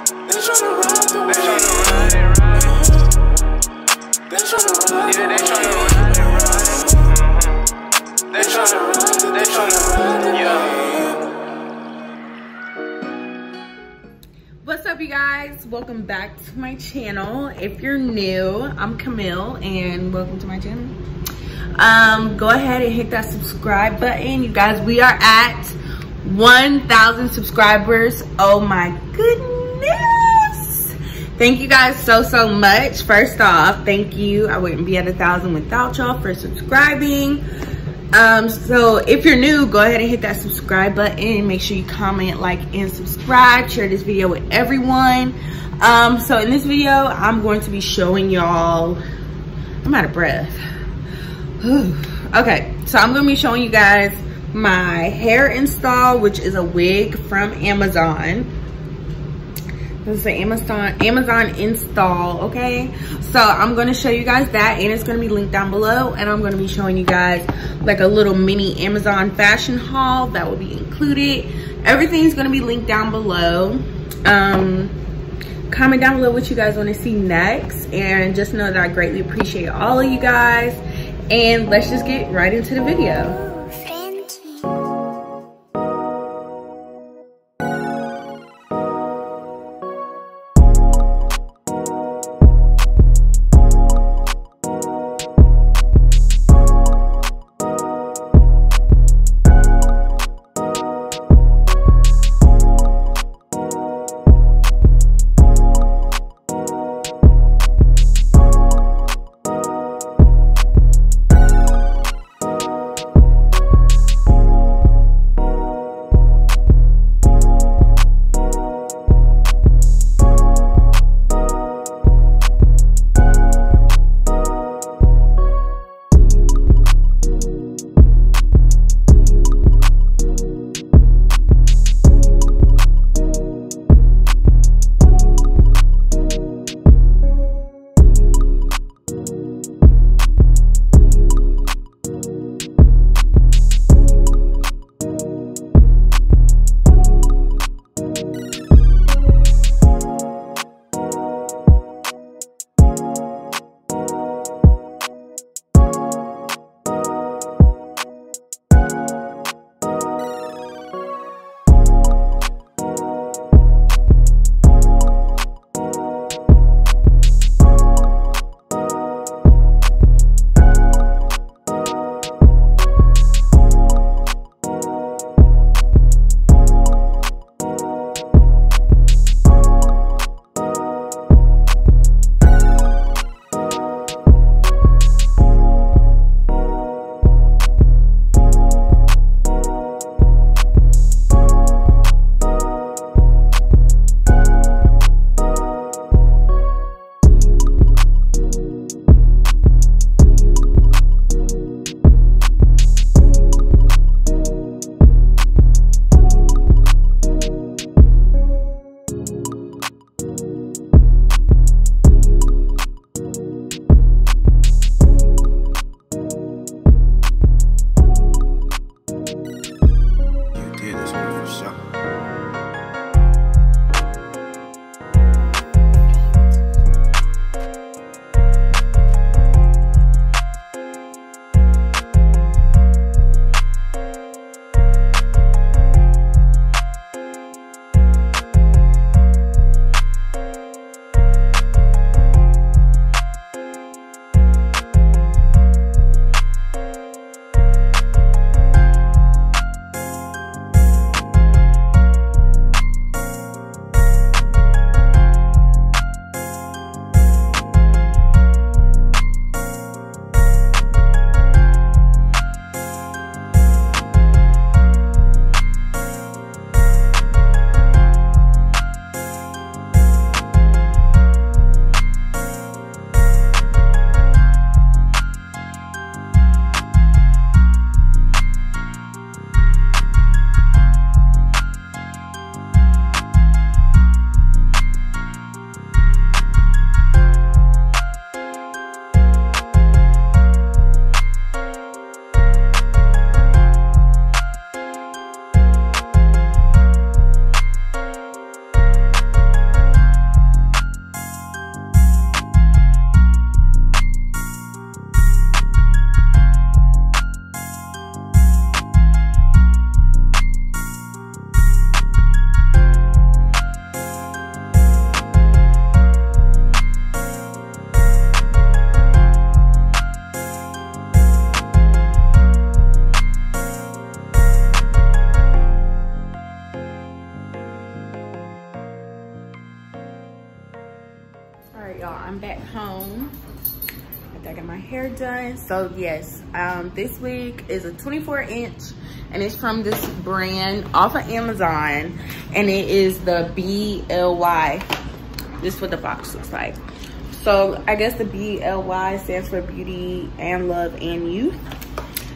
What's up, you guys? Welcome back to my channel. If you're new, I'm Camille and welcome to my channel. Go ahead and hit that subscribe button. You guys, we are at 1,000 subscribers. Oh my goodness. Thank you guys so much. First off, thank you. I wouldn't be at 1,000 without y'all for subscribing. So if you're new, go ahead and hit that subscribe button. Make sure you comment, like, and subscribe. Share this video with everyone. So in this video, I'm going to be showing y'all, I'm out of breath. Okay, so I'm gonna be showing you guys my hair install, which is a wig from Amazon. This is an Amazon install, okay? So I'm gonna show you guys that, and it's gonna be linked down below, and I'm gonna be showing you guys like a little mini Amazon fashion haul that will be included. Everything's gonna be linked down below. Comment down below what you guys wanna see next, and just know that I greatly appreciate all of you guys, and let's just get right into the video. right, y'all, I'm back home. I got my hair done. So yes, this wig is a 24-inch and it's from this brand off of Amazon, and it is the BLY. This is what the box looks like. So I guess the BLY stands for Beauty and Love and Youth.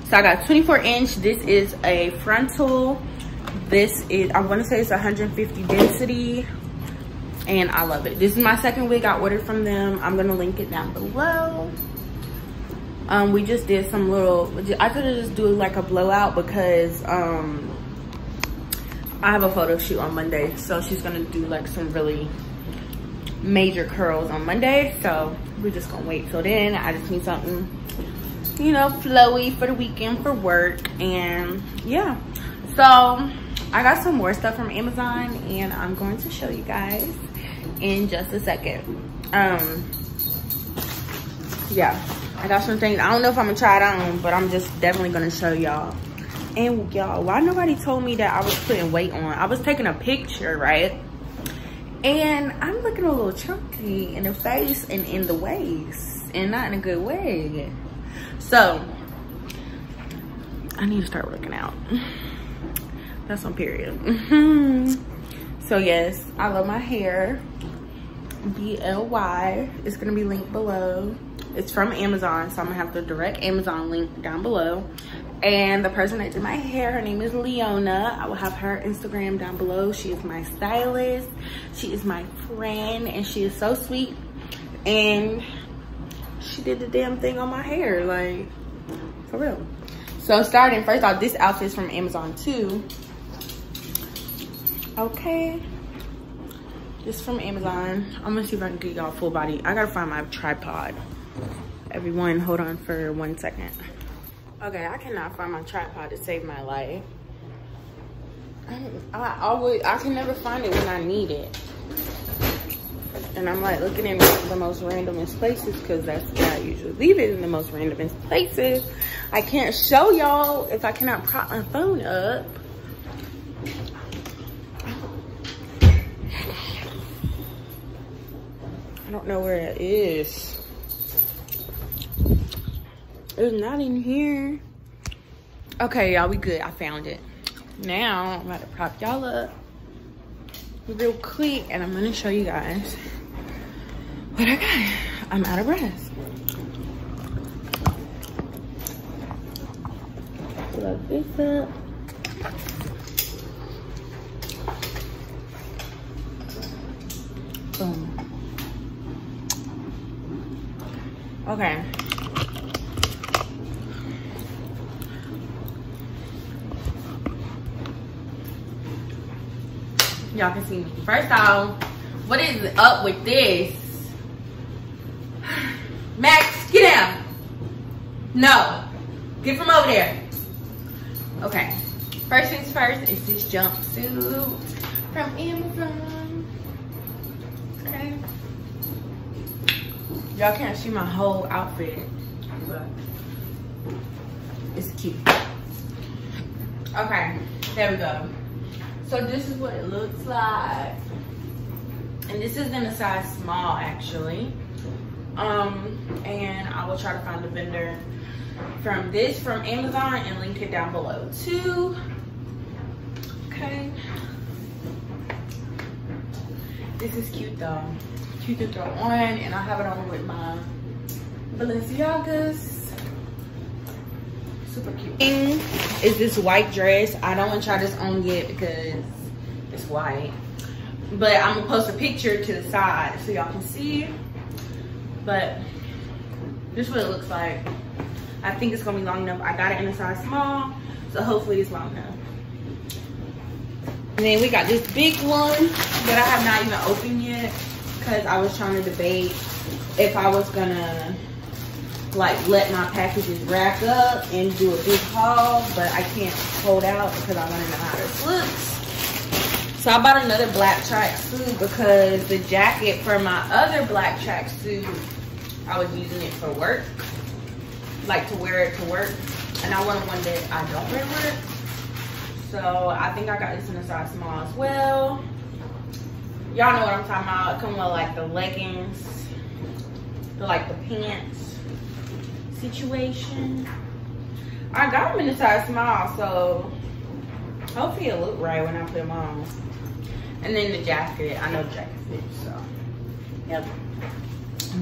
So I got 24-inch. This is a frontal. This is, I want to say it's 150 density, and I love it. This is my second wig I ordered from them. I'm gonna link it down below. We just did some little, I could have just do like a blowout because I have a photo shoot on Monday, so she's gonna do like some really major curls on Monday, so we're just gonna wait till then. I just need something, you know, flowy for the weekend for work. And yeah, so I got some more stuff from Amazon and I'm going to show you guys in just a second. Yeah, I got some things. I don't know if I'm gonna try it on, but I'm just definitely gonna show y'all. And y'all, why nobody told me that I was putting weight on? I was taking a picture, right? And I'm looking a little chunky in the face and in the waist, and not in a good way. So I need to start working out. That's on period. So yes, I love my hair. BLY is gonna be linked below. It's from Amazon, so I'm gonna have the direct Amazon link down below. And the person that did my hair, her name is Leona. I will have her Instagram down below. She is my stylist. She is my friend, and she is so sweet. And she did the damn thing on my hair, like, for real. So starting, first off, this outfit is from Amazon too. Okay. This is from Amazon. I'm gonna see if I can get y'all full body. I gotta find my tripod. Everyone, hold on for 1 second. Okay, I cannot find my tripod to save my life. I can never find it when I need it. And I'm like looking in the most randomest places because that's where I usually leave it, in the most randomest places. I can't show y'all if I cannot prop my phone up. I don't know where it is. It's not in here. Okay, y'all, we good. I found it. Now, I'm about to prop y'all up real quick, and I'm gonna show you guys what I got. I'm out of breath. Plug this up. Boom. Okay. Y'all can see me. First off, what is up with this? Max, get down. No. Get from over there. Okay. First things first is this jumpsuit from Amazon. Okay. Y'all can't see my whole outfit, but it's cute. Okay, there we go. So this is what it looks like. And this is in a size small, actually. And I will try to find the vendor from this from Amazon and link it down below too. Okay. This is cute though. Cute to throw on, and I have it on with my Balenciagas. Super cute. Is this white dress. I don't want to try this on yet because it's white. But I'm gonna post a picture to the side so y'all can see. But this is what it looks like. I think it's gonna be long enough. I got it in a size small, so hopefully it's long enough. And then we got this big one that I have not even opened yet because I was trying to debate if I was gonna like let my packages rack up and do a big haul, but I can't hold out because I want to know how this looks. So I bought another black tracksuit because the jacket for my other black tracksuit, I was using it for work, like to wear it to work, and I wanted one that I don't wear to work. So I think I got this in a size small as well. Y'all know what I'm talking about. It come with like the leggings, like the pants situation. I got them in a size small, so hopefully it'll look right when I put them on. And then the jacket, I know the jacket fits, so yep.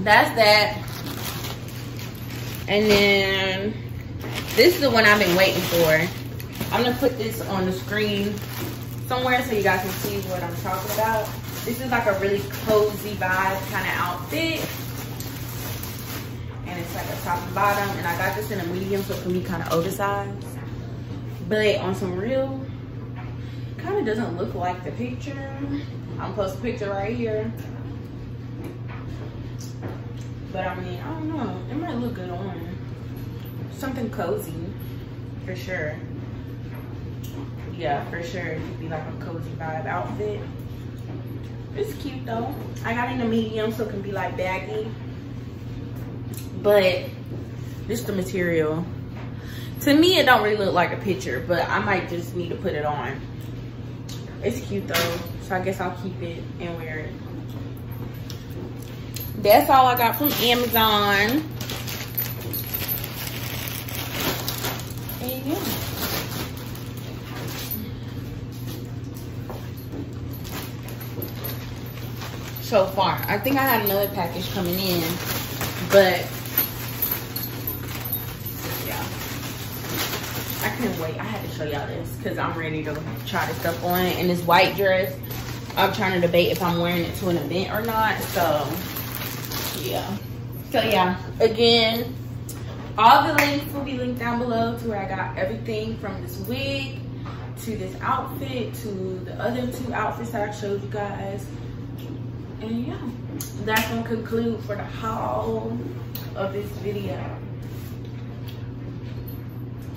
That's that. And then this is the one I've been waiting for. I'm gonna put this on the screen somewhere so you guys can see what I'm talking about. This is like a really cozy vibe kind of outfit. And it's like a top and bottom. And I got this in a medium so it can be kind of oversized. But on some real, kind of doesn't look like the picture. I'm post a picture right here. But I mean, I don't know. It might look good on. Something cozy, for sure. Yeah, for sure. It could be like a cozy vibe outfit. It's cute though. I got it in a medium so it can be like baggy. But this the material. To me, it don't really look like a picture, but I might just need to put it on. It's cute though, so I guess I'll keep it and wear it. That's all I got from Amazon. And yeah. So far, I think I had another package coming in, but yeah, I couldn't wait. I had to show y'all this because I'm ready to try this stuff on. And this white dress, I'm trying to debate if I'm wearing it to an event or not. So yeah. So yeah, again, all the links will be linked down below to where I got everything from this wig to this outfit to the other 2 outfits that I showed you guys. And yeah, that's gonna conclude for the haul of this video.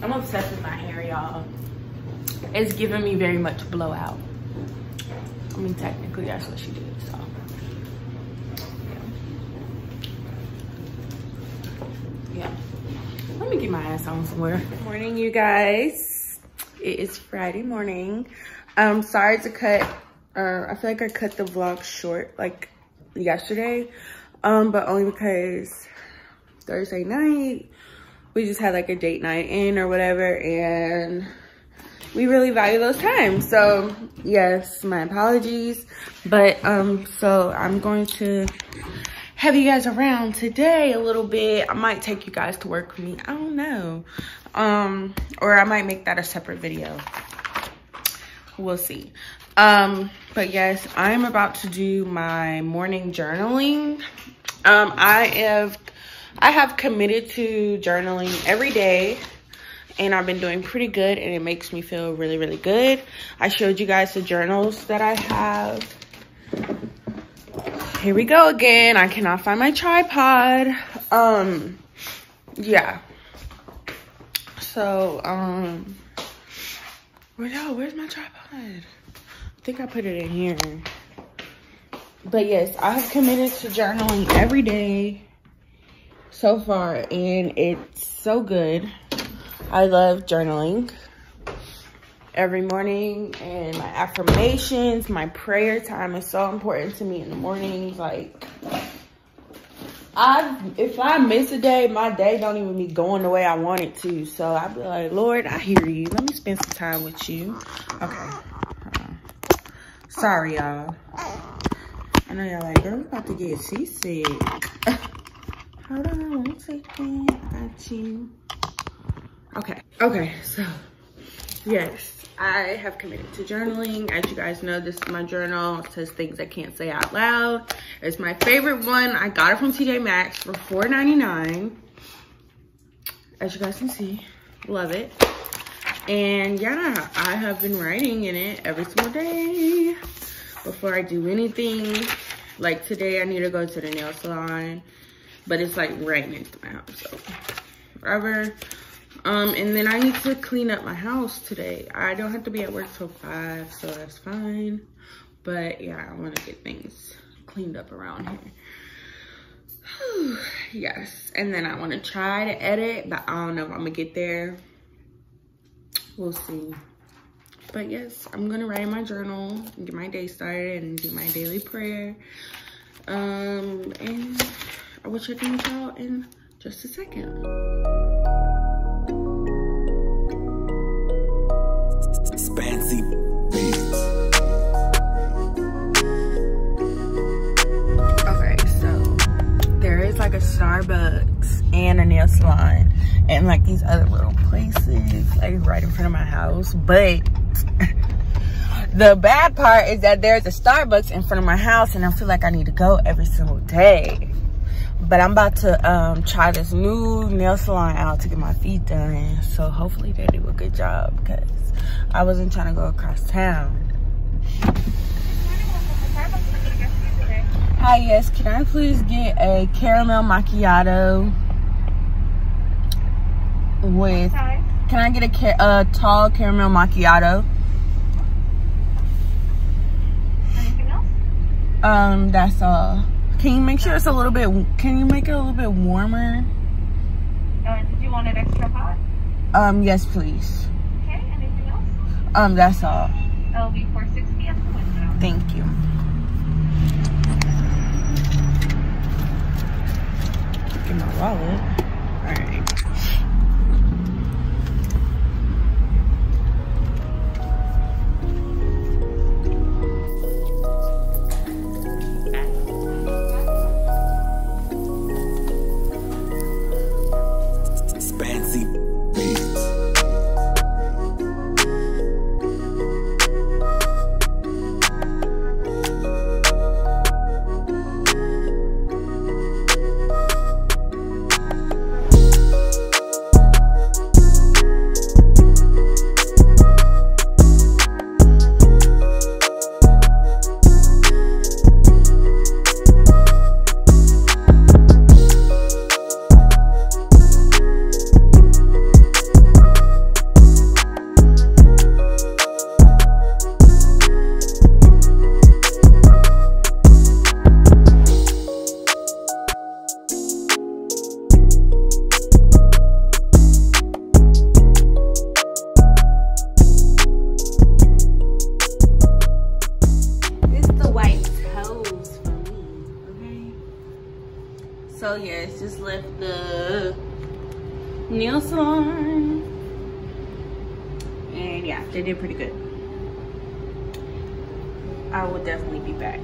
I'm obsessed with my hair, y'all. It's giving me very much blowout. I mean, technically that's what she did, so. Yeah. Let me get my ass on somewhere. Good morning, you guys. It is Friday morning. Sorry to cut, I feel like I cut the vlog short like yesterday, but only because Thursday night, we just had like a date night in or whatever, and we really value those times. So yes, my apologies, but so I'm going to have you guys around today a little bit. I might take you guys to work with me, I don't know, or I might make that a separate video. We'll see. But yes, I'm about to do my morning journaling. I have committed to journaling every day, and I've been doing pretty good, and it makes me feel really, really good. I showed you guys the journals that I have. Here we go again. I cannot find my tripod. Yeah. So, where's my tripod? I think I put it in here. But yes, I have committed to journaling every day so far, and it's so good. I love journaling every morning, and my affirmations, my prayer time is so important to me in the mornings. Like, if I miss a day, my day don't even be going the way I want it to. So I be like, Lord, I hear you. Let me spend some time with you. Okay. Sorry, y'all. I know y'all like, girl, we about to get seasick. Hold on 1 second. Got you. Okay, so yes, I have committed to journaling. As you guys know, this is my journal. It says things I can't say out loud. It's my favorite one. I got it from TJ Maxx for $4.99. As you guys can see, love it. And yeah, I have been writing in it every single day before I do anything. Like today, I need to go to the nail salon, but it's like right next to my house, so whatever. And then I need to clean up my house today. I don't have to be at work till 5, so that's fine. But yeah, I want to get things cleaned up around here. Yes, and then I want to try to edit, but I don't know if I'm gonna get there. We'll see. But yes, I'm gonna write in my journal and get my day started and do my daily prayer. And I will check in with y'all in just a second. Fancy beats. Okay, so there is like a Starbucks and a nail salon and like these other little places like right in front of my house, but the bad part is that there's a Starbucks in front of my house and I feel like I need to go every single day. But I'm about to try this new nail salon out to get my feet done. So hopefully they do a good job because I wasn't trying to go across town. Hi, yes, can I please get a caramel macchiato with, can I get a tall caramel macchiato? Anything else? That's all. Can you make sure it's a little bit, can you make it a little bit warmer? Did you want it extra hot? Yes, please. Okay, anything else? That's all. That'll be $4.60 at the window. Thank you. Get my wallet. All right. Fancy beats. So yes, just left the nail salon and yeah, they did pretty good. I will definitely be back.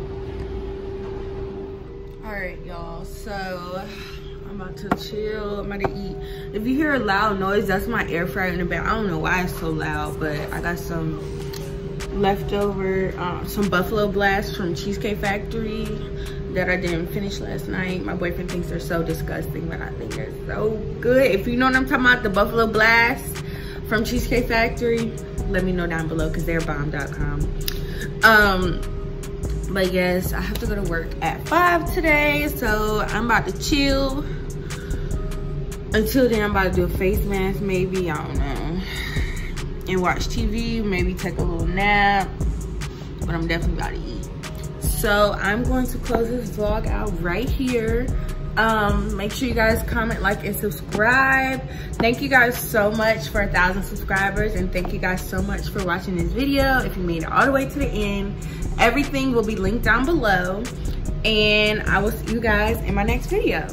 All right, y'all, so I'm about to chill. I'm about to eat. If you hear a loud noise, that's my air fryer in the back. I don't know why it's so loud, but I got some leftover some buffalo blasts from Cheesecake Factory that I didn't finish last night. My boyfriend thinks they're so disgusting, but I think they're so good. If you know what I'm talking about, the buffalo blast from Cheesecake Factory, let me know down below because they're bomb.com. But yes, I have to go to work at 5 today, so I'm about to chill. Until then, I'm about to do a face mask maybe, I don't know, and watch TV, maybe take a little nap, but I'm definitely about to eat. So I'm going to close this vlog out right here. Make sure you guys comment, like, and subscribe. Thank you guys so much for 1,000 subscribers, and thank you guys so much for watching this video. If you made it all the way to the end, everything will be linked down below, and I will see you guys in my next video.